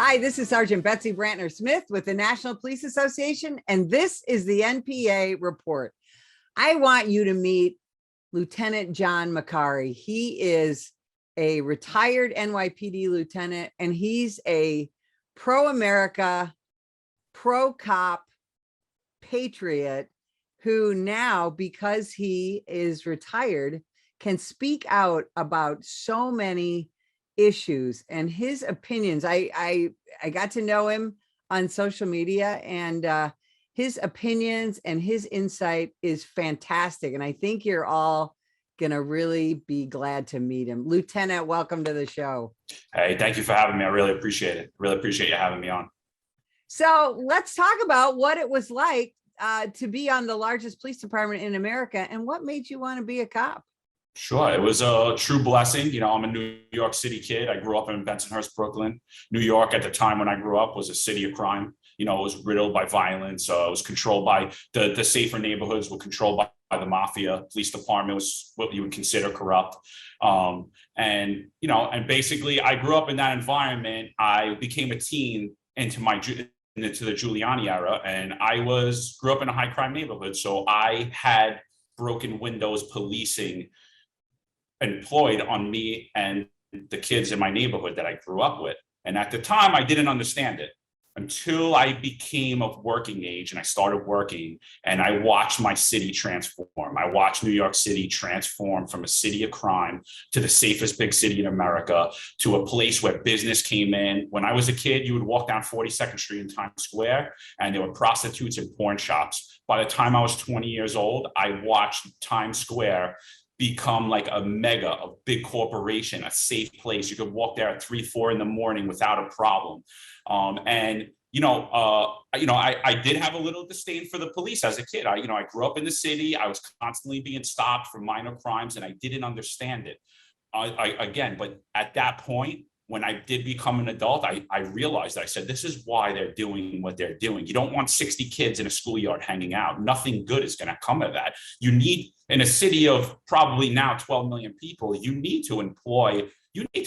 Hi, this is Sergeant Betsy Brantner Smith with the National Police Association, and this is the NPA report. I want you to meet Lieutenant John Macari. He is a retired NYPD lieutenant, and he's a pro-America, pro-cop patriot who now, because he is retired, can speak out about so many issues and his opinions. I got to know him on social media, and his opinions and his insight is fantastic. And I think you're all gonna really be glad to meet him. Lieutenant, welcome to the show. Hey, thank you for having me. I really appreciate it. Really appreciate you having me on. So let's talk about what it was like to be on the largest police department in America, and what made you want to be a cop. Sure. It was a true blessing. You know, I'm a New York City kid. I grew up in Bensonhurst, Brooklyn. New York at the time when I grew up was a city of crime. You know, it was riddled by violence. It was controlled by the safer neighborhoods were controlled by the mafia. Police department was what you would consider corrupt. And basically I grew up in that environment. I became a teen into the Giuliani era, and I grew up in a high crime neighborhood. So I had broken windows policing employed on me and the kids in my neighborhood that I grew up with. And at the time, I didn't understand it until I became of working age and I started working, and I watched my city transform. I watched New York City transform from a city of crime to the safest big city in America, to a place where business came in. When I was a kid, you would walk down 42nd Street in Times Square and there were prostitutes and porn shops. By the time I was 20 years old, I watched Times Square become like a big corporation, a safe place. You could walk there at 3, 4 in the morning without a problem. I did have a little disdain for the police as a kid. I grew up in the city. I was constantly being stopped for minor crimes, and I didn't understand it. But at that point, when I did become an adult, I realized, I said, this is why they're doing what they're doing. You don't want 60 kids in a schoolyard hanging out. Nothing good is going to come of that. You need, in a city of probably now 12 million people, you need to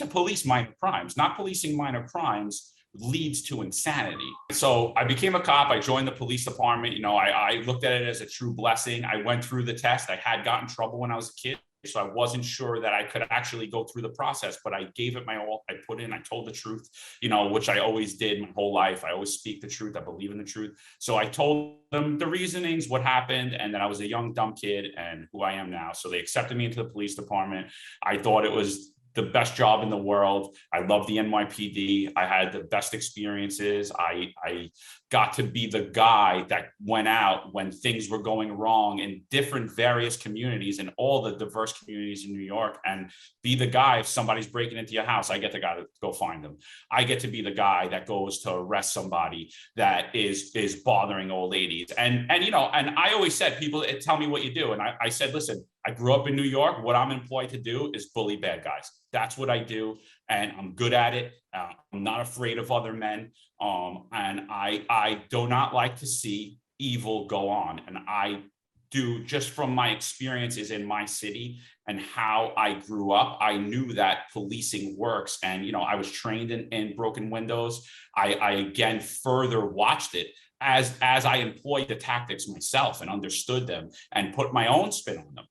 police minor crimes. Not policing minor crimes leads to insanity. So I became a cop. I joined the police department. I looked at it as a true blessing. I went through the test. I had gotten in trouble when I was a kid, so I wasn't sure that I could actually go through the process, but I gave it my all. I told the truth, which I always did my whole life. I always speak the truth. I believe in the truth. So I told them the reasonings, what happened, and that I was a young, dumb kid and who I am now. So they accepted me into the police department. I thought it was the best job in the world. I love the NYPD. I had the best experiences. I got to be the guy that went out when things were going wrong in different various communities and all the diverse communities in New York, and be the guy. If somebody's breaking into your house, I get the guy to go find them. I get to be the guy that goes to arrest somebody that is bothering old ladies. And I always said, people tell me what you do. And I said, listen, I grew up in New York. What I'm employed to do is bully bad guys. That's what I do, and I'm good at it. I'm not afraid of other men, and I do not like to see evil go on. And I do, just from my experiences in my city and how I grew up, I knew that policing works. And I was trained in broken windows. I again further watched it as I employed the tactics myself and understood them and put my own spin on them.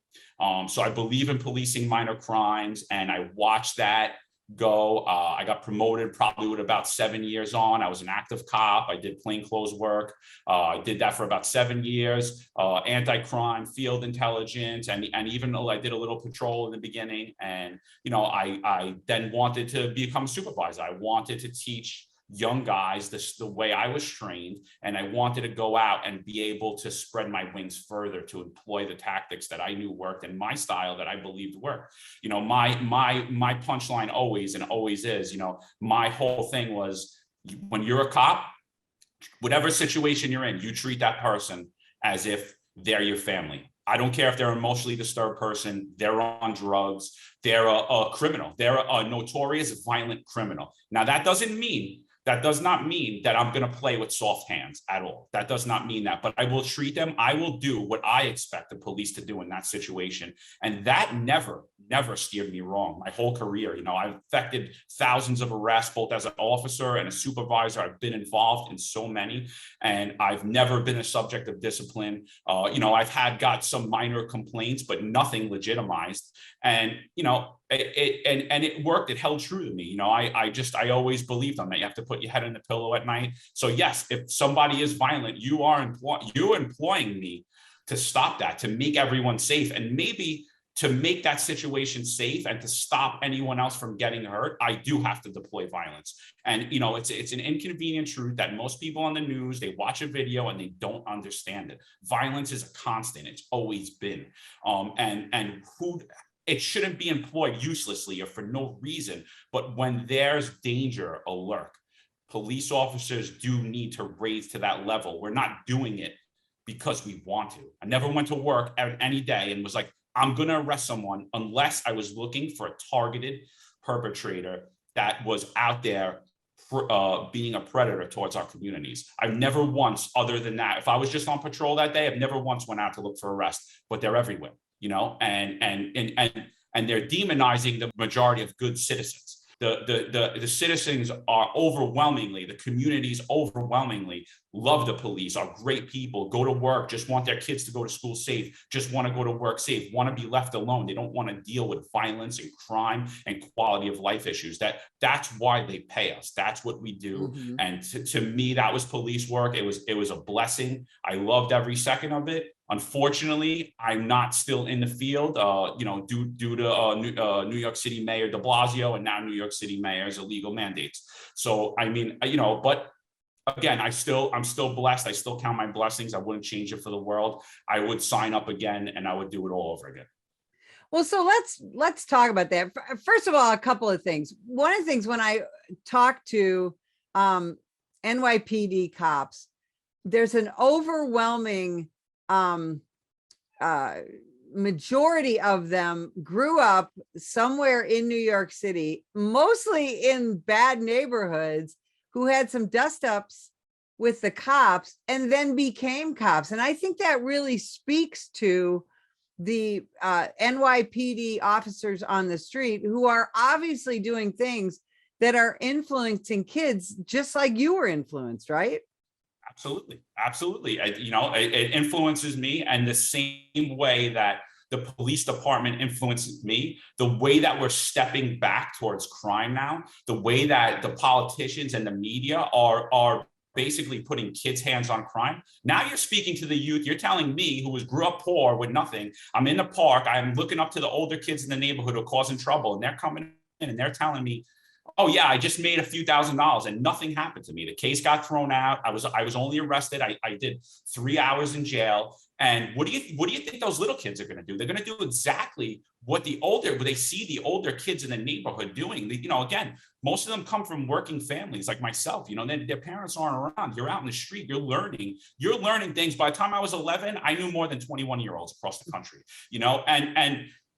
So I believe in policing minor crimes, and I watched that go. I got promoted probably with about 7 years on. I was an active cop. I did plainclothes work. I did that for about 7 years, anti-crime, field intelligence, and even though I did a little patrol in the beginning. And, I then wanted to become a supervisor. I wanted to teach young guys the way I was trained, and I wanted to go out and be able to spread my wings further, to employ the tactics that I knew worked and my style that I believed worked. My punchline always is, my whole thing was, when you're a cop, whatever situation you're in, you treat that person as if they're your family. I don't care if they're an emotionally disturbed person, they're on drugs, they're a criminal, they're a notorious violent criminal. Now, that doesn't mean That does not mean that I'm going to play with soft hands at all. That does not mean that, but I will treat them. I will do what I expect the police to do in that situation. And that never steered me wrong my whole career. I've affected thousands of arrests, both as an officer and a supervisor. I've been involved in so many, and I've never been a subject of discipline. I've got some minor complaints, but nothing legitimized. And, it worked. It held true to me. I always believed on that. You have to put your head in the pillow at night. So yes, if somebody is violent, you're employing me to stop that, to make everyone safe, and maybe to make that situation safe and to stop anyone else from getting hurt. I do have to deploy violence. And, it's an inconvenient truth that most people on the news, they watch a video and they don't understand it. Violence is a constant. It's always been. It shouldn't be employed uselessly or for no reason. But when there's danger alert, police officers do need to raise to that level. We're not doing it because we want to. I never went to work any day and was like, I'm going to arrest someone unless I was looking for a targeted perpetrator that was out there being a predator towards our communities. I've never once, other than that, if I was just on patrol that day, I've never once went out to look for arrest, but they're everywhere, and they're demonizing the majority of good citizens. The citizens are overwhelmingly, the communities overwhelmingly love the police, are great people, go to work, just want their kids to go to school safe, just want to go to work safe, want to be left alone. They don't want to deal with violence and crime and quality of life issues. That's why they pay us. That's what we do. Mm-hmm. And to me, that was police work. It was a blessing. I loved every second of it. Unfortunately, I'm not still in the field, due to New York City Mayor de Blasio and now New York City Mayor's illegal mandates. So, but again, I'm still blessed. I still count my blessings. I wouldn't change it for the world. I would sign up again and I would do it all over again. Well, so let's talk about that. First of all, a couple of things. One of the things when I talk to NYPD cops, there's an overwhelming majority of them grew up somewhere in New York City, mostly in bad neighborhoods, who had some dust-ups with the cops and then became cops. And I think that really speaks to the NYPD officers on the street who are obviously doing things that are influencing kids just like you were influenced, right? Absolutely. It influences me, and the same way that the police department influences me, the way that we're stepping back towards crime now, the way that the politicians and the media are basically putting kids' hands on crime. Now you're speaking to the youth. You're telling me, who grew up poor with nothing, I'm in the park, I'm looking up to the older kids in the neighborhood who are causing trouble, and they're coming in and they're telling me, oh yeah, I just made a few $1,000s and nothing happened to me. The case got thrown out. I was only arrested. I did 3 hours in jail. And what do you think those little kids are going to do? They're going to do exactly what they see the older kids in the neighborhood doing. Again, most of them come from working families like myself. Their parents aren't around. You're out in the street. You're learning things. By the time I was 11, I knew more than 21-year-olds across the country.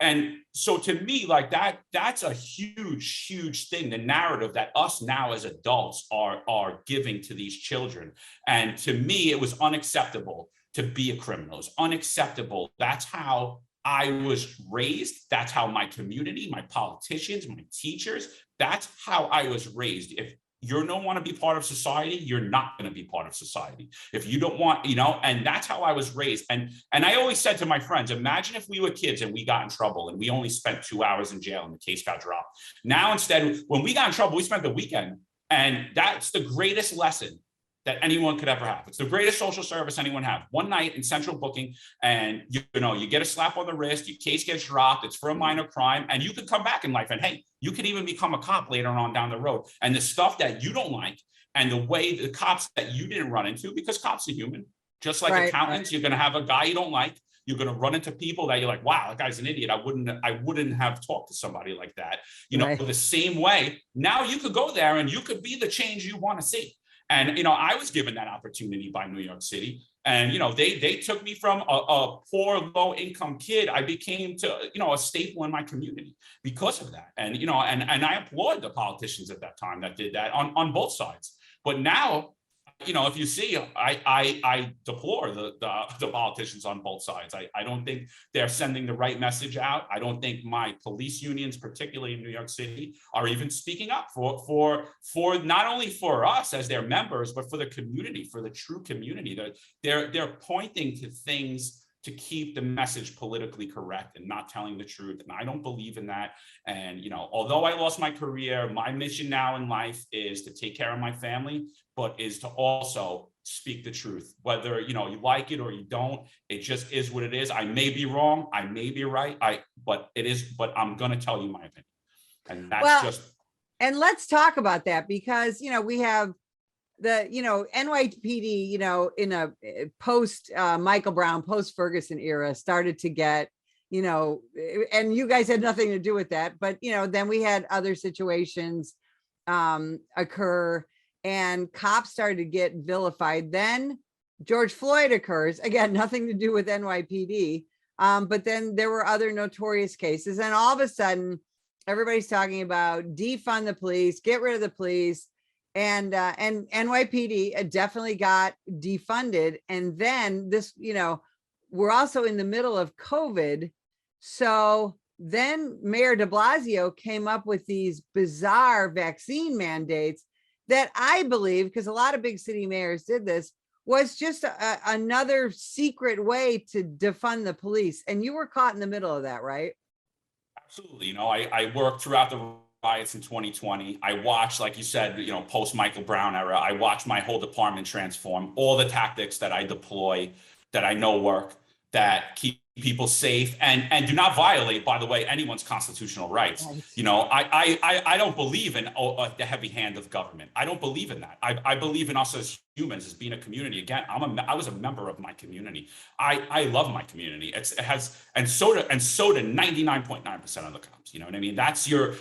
And so to me, like that's a huge thing, the narrative that us now as adults are giving to these children. And to me, it was unacceptable to be a criminal. It's unacceptable. That's how I was raised. That's how my community, my politicians, my teachers, that's how I was raised. If you don't want to be part of society, you're not going to be part of society. If you don't want, and that's how I was raised. And I always said to my friends, imagine if we were kids and we got in trouble and we only spent 2 hours in jail and the case got dropped. Now, instead, when we got in trouble, we spent the weekend. And that's the greatest lesson that anyone could ever have. It's the greatest social service anyone have. One night in central booking, and you get a slap on the wrist, your case gets dropped, it's for a minor crime, and you could come back in life. And hey, you could even become a cop later on down the road. And the stuff that you don't like, and the way the cops that you didn't run into, because cops are human, just like accountants, you're gonna have a guy you don't like. You're going to run into people that you're like, wow, that guy's an idiot. I wouldn't have talked to somebody like that. The same way, now you could go there and you could be the change you want to see. And, I was given that opportunity by New York City. And, they took me from a poor, low income kid. I became a staple in my community because of that. And, and I applaud the politicians at that time that did that on both sides. But now, if you see, I deplore the politicians on both sides. I don't think they're sending the right message out. I don't think my police unions, particularly in New York City, are even speaking up for not only for us as their members, but for the community, for the true community. They're pointing to things to keep the message politically correct and not telling the truth. And I don't believe in that. And, although I lost my career, my mission now in life is to take care of my family, but is to also speak the truth. Whether, you like it or you don't, it just is what it is. I may be wrong, I may be right, but I'm going to tell you my opinion. And that's and let's talk about that because, we have the, NYPD, in a post Michael Brown, post Ferguson era started to get, and you guys had nothing to do with that, but, then we had other situations occur and cops started to get vilified. Then George Floyd occurs, again, nothing to do with NYPD. But then there were other notorious cases. And all of a sudden, everybody's talking about defund the police, get rid of the police. And NYPD definitely got defunded. And then this, we're also in the middle of COVID. So then Mayor de Blasio came up with these bizarre vaccine mandates that I believe, because a lot of big city mayors did this, was just another secret way to defund the police. And you were caught in the middle of that, right? Absolutely. I worked throughout the riots in 2020. I watched, like you said, post Michael Brown era, I watched my whole department transform. All the tactics that I deploy that I know work, that keep people safe and do not violate, by the way, anyone's constitutional rights. Right. I don't believe in the heavy hand of government. I don't believe in that. I believe in us as humans, as being a community. Again, I was a member of my community. I love my community. It has, and so do 99.9% of the cops. You know what I mean? That's your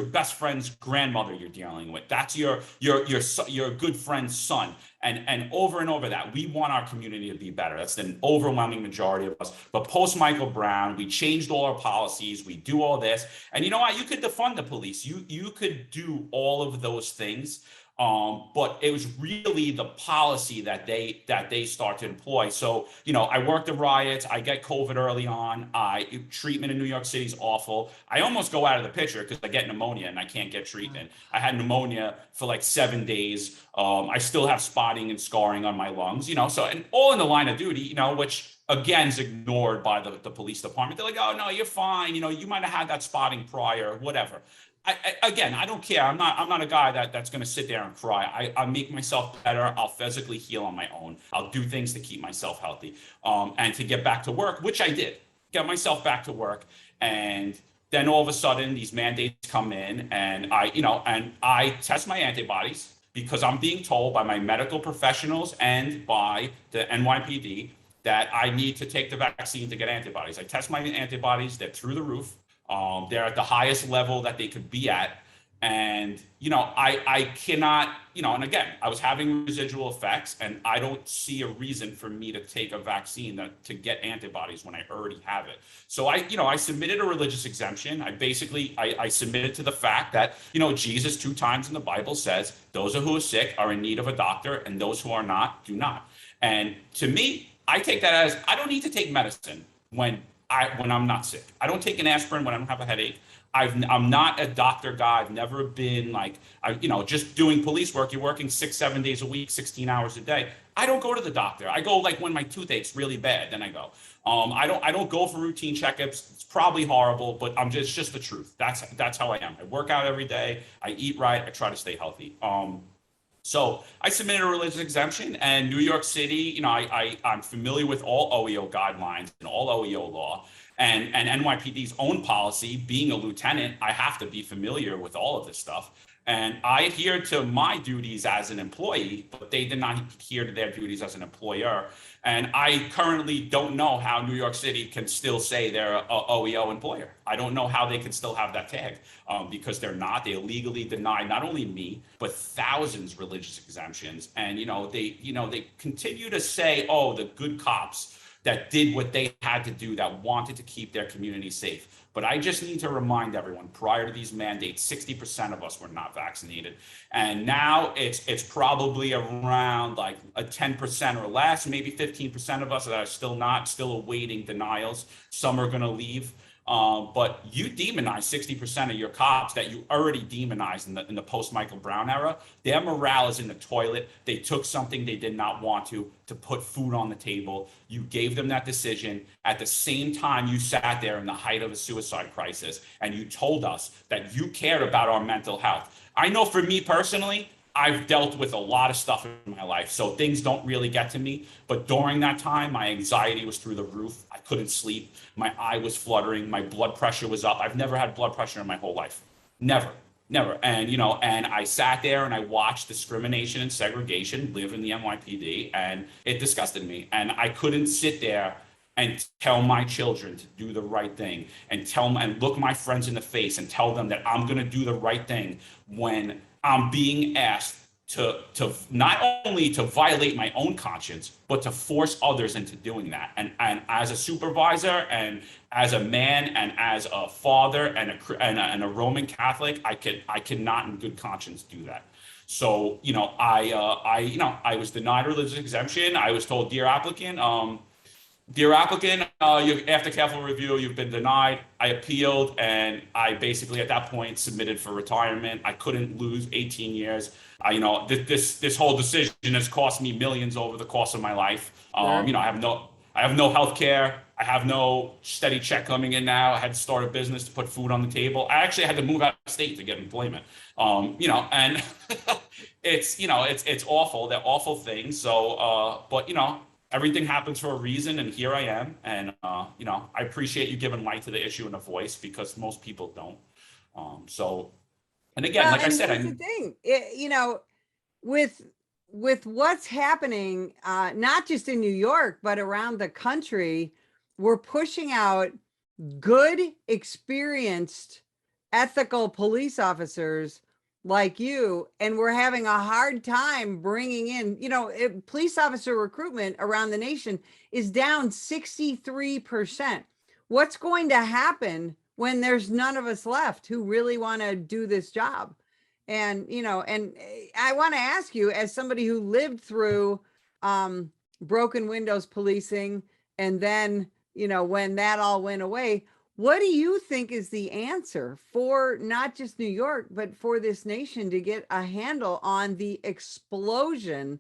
best friend's grandmother you're dealing with. That's your good friend's son. And over that, we want our community to be better. That's the overwhelming majority of us. But post Michael Brown, we changed all our policies. We do all this, and you know what? You could defund the police. You could do all of those things. But it was really the policy that they start to employ. So, I worked the riots. I get COVID early on. Treatment in New York City is awful. I almost go out of the picture because I get pneumonia and I can't get treatment. I had pneumonia for like 7 days. I still have spotting and scarring on my lungs, so, and all in the line of duty, which again is ignored by the police department. They're like, oh no, you're fine. You might have had that spotting prior, whatever. I don't care. I'm not a guy that's going to sit there and cry. I make myself better. I'll physically heal on my own. I'll do things to keep myself healthy, and to get back to work, which I did. Get myself back to work, and then all of a sudden these mandates come in, and I test my antibodies because I'm being told by my medical professionals and by the NYPD that I need to take the vaccine to get antibodies. I test my antibodies. They're through the roof. They're at the highest level that they could be at. And, I cannot, and again, I was having residual effects, and I don't see a reason for me to take a vaccine to get antibodies when I already have it. So I submitted a religious exemption. I submitted to the fact that, Jesus 2 times in the Bible says, those who are sick are in need of a doctor, and those who are not, do not. And to me, I take that as, I don't need to take medicine when I'm not sick. I don't take an aspirin when I don't have a headache. I'm not a doctor guy. I've never been just doing police work. You're working 6-7 days a week, 16 hours a day. I don't go to the doctor. I go when my toothache's really bad, then I go. I don't go for routine checkups. It's probably horrible, but it's just the truth. That's how I am. I work out every day. I eat right. I try to stay healthy. So I submitted a religious exemption, and New York City, I'm familiar with all OEO guidelines and all OEO law, and NYPD's own policy. Being a lieutenant, I have to be familiar with all of this stuff. And I adhered to my duties as an employee, but they did not adhere to their duties as an employer. And I currently don't know how New York City can still say they're a OEO employer. I don't know how they can still have that tag, because they're not. They illegally denied not only me, but thousands religious exemptions. And they continue to say, oh, the good cops that did what they had to do, that wanted to keep their community safe. But I just need to remind everyone, prior to these mandates, 60% of us were not vaccinated. And now it's probably around like a 10% or less, maybe 15% of us that are still awaiting denials. Some are going to leave. But you demonize 60% of your cops that you already demonized in the post-Michael Brown era. Their morale is in the toilet. They took something they did not want to put food on the table. You gave them that decision. At the same time, you sat there in the height of a suicide crisis and you told us that you cared about our mental health. I know for me personally, I've dealt with a lot of stuff in my life, so things don't really get to me. But during that time, my anxiety was through the roof. I couldn't sleep. My eye was fluttering. My blood pressure was up. I've never had blood pressure in my whole life. Never. And, and I sat there and I watched discrimination and segregation live in the NYPD, and it disgusted me. And I couldn't sit there and tell my children to do the right thing and look my friends in the face and tell them that I'm going to do the right thing when I'm being asked to not only to violate my own conscience, but to force others into doing that. And as a supervisor and as a man and as a father and a Roman Catholic, I cannot in good conscience do that. So, I was denied religious exemption. I was told, dear applicant, after careful review, you've been denied. I appealed, and I basically at that point submitted for retirement. I couldn't lose 18 years. This whole decision has cost me millions over the course of my life. I have no health care. I have no steady check coming in now. I had to start a business to put food on the table. I actually had to move out of state to get employment. And it's awful. They're awful things. So, but everything happens for a reason, and here I am. And I appreciate you giving light to the issue and a voice, because most people don't. And again, like I said, the thing, with what's happening, not just in New York, but around the country, we're pushing out good, experienced, ethical police officers like you, and we're having a hard time bringing in, police officer recruitment around the nation is down 63%. What's going to happen when there's none of us left who really want to do this job? And, and I want to ask you, as somebody who lived through broken windows policing, and then, when that all went away, what do you think is the answer for not just New York, but for this nation to get a handle on the explosion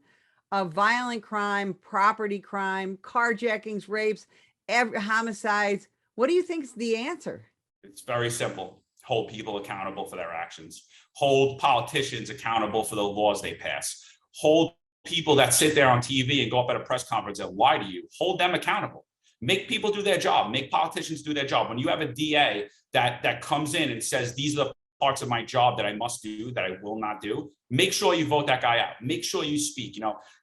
of violent crime, property crime, carjackings, rapes, homicides? What do you think is the answer? It's very simple. Hold people accountable for their actions. Hold politicians accountable for the laws they pass. Hold people that sit there on TV and go up at a press conference and lie to you. Hold them accountable. Make people do their job. Make politicians do their job. When you have a DA that comes in and says, these are the parts of my job that I must do, that I will not do, make sure you vote that guy out. Make sure you speak.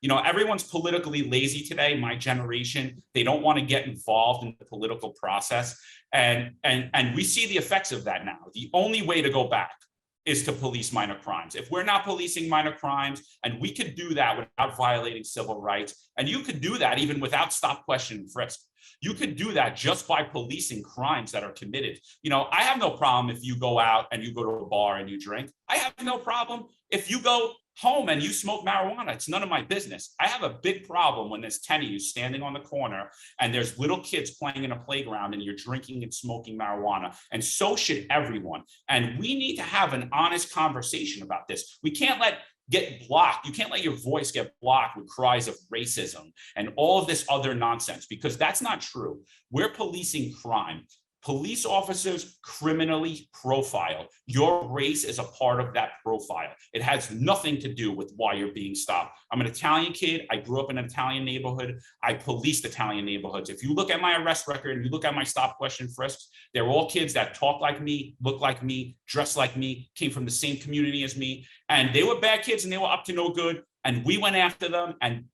Everyone's politically lazy today. My generation, they don't want to get involved in the political process. And we see the effects of that now. The only way to go back is to police minor crimes. If we're not policing minor crimes, and we could do that without violating civil rights, and you could do that even without stop, question, and frisk. You could do that just by policing crimes that are committed. I have no problem if you go out and you go to a bar and you drink. I have no problem if you go home and you smoke marijuana. It's none of my business. I have a big problem when there's 10 of you standing on the corner and there's little kids playing in a playground and you're drinking and smoking marijuana. And so should everyone. And we need to have an honest conversation about this. We can't get blocked. You can't let your voice get blocked with cries of racism and all of this other nonsense, because that's not true. We're policing crime. Police officers criminally profile. Your race is a part of that profile. It has nothing to do with why you're being stopped. I'm an Italian kid. I grew up in an Italian neighborhood. I policed Italian neighborhoods. If you look at my arrest record and you look at my stop, question, frisks, they're all kids that talk like me, look like me, dress like me, came from the same community as me. And they were bad kids and they were up to no good. And we went after them, and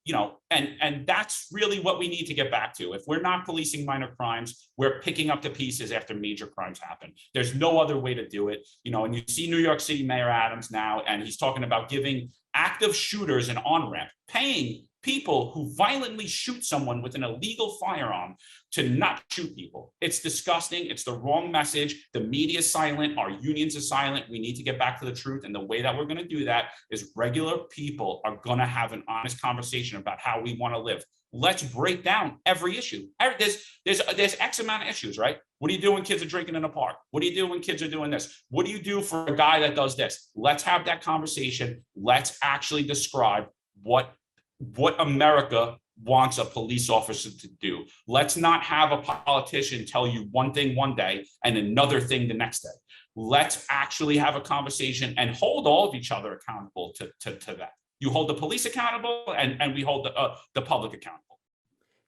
and that's really what we need to get back to. If we're not policing minor crimes, we're picking up the pieces after major crimes happen. There's no other way to do it. And you see New York City Mayor Adams now, and he's talking about giving active shooters an on-ramp, paying people who violently shoot someone with an illegal firearm to not shoot people. It's disgusting. It's the wrong message. The media is silent. Our unions are silent. We need to get back to the truth. And the way that we're going to do that is regular people are going to have an honest conversation about how we want to live. Let's break down every issue. There's X amount of issues, right? What do you do when kids are drinking in a park? What do you do when kids are doing this? What do you do for a guy that does this? Let's have that conversation. Let's actually describe what America wants a police officer to do. Let's not have a politician tell you one thing one day and another thing the next day. Let's actually have a conversation and hold all of each other accountable to that. You hold the police accountable and we hold the public accountable.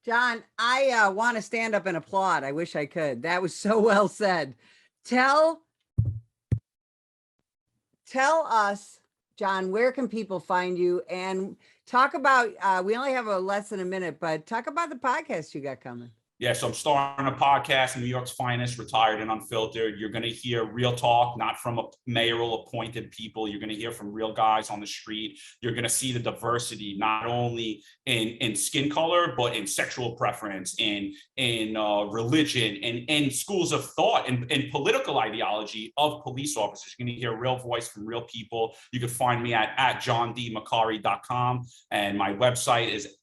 John, I want to stand up and applaud. I wish I could. That was so well said. Tell us, John, where can people find you? And talk about, we only have less than a minute, but talk about the podcast you got coming. Yeah, so I'm starting a podcast, New York's Finest, Retired and Unfiltered. You're going to hear real talk, not from mayoral appointed people. You're going to hear from real guys on the street. You're going to see the diversity, not only in skin color, but in sexual preference, in religion, in schools of thought, and political ideology of police officers. You're going to hear a real voice from real people. You can find me at johndmacari.com, and my website is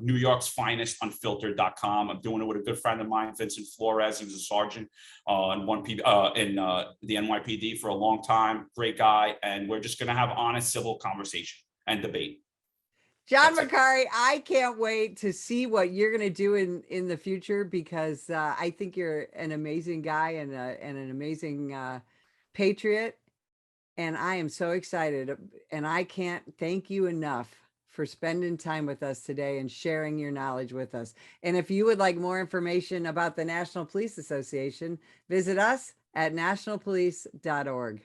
New York's Finest Unfiltered.com. I'm doing it with a good friend of mine, Vincent Flores. He was a sergeant in the NYPD for a long time. Great guy. And we're just going to have honest civil conversation and debate. John Macari, I can't wait to see what you're going to do in the future, because I think you're an amazing guy and an amazing patriot. And I am so excited. And I can't thank you enough for spending time with us today and sharing your knowledge with us. And if you would like more information about the National Police Association, visit us at nationalpolice.org.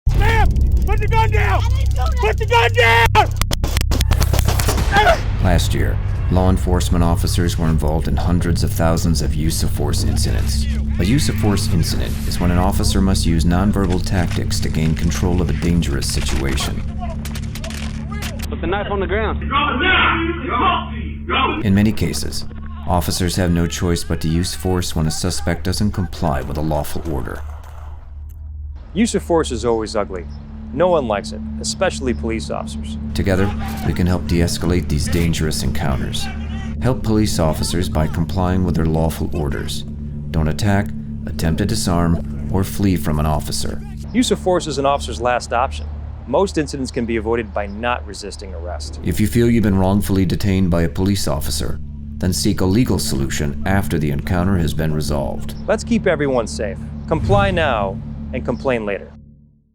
Sam, put the gun down! Put the gun down! Last year, law enforcement officers were involved in hundreds of thousands of use of force incidents. A use of force incident is when an officer must use nonverbal tactics to gain control of a dangerous situation. Put the knife on the ground. In many cases, officers have no choice but to use force when a suspect doesn't comply with a lawful order. Use of force is always ugly. No one likes it, especially police officers. Together, we can help de-escalate these dangerous encounters. Help police officers by complying with their lawful orders. Don't attack, attempt to disarm, or flee from an officer. Use of force is an officer's last option. Most incidents can be avoided by not resisting arrest. If you feel you've been wrongfully detained by a police officer, then seek a legal solution after the encounter has been resolved. Let's keep everyone safe. Comply now and complain later.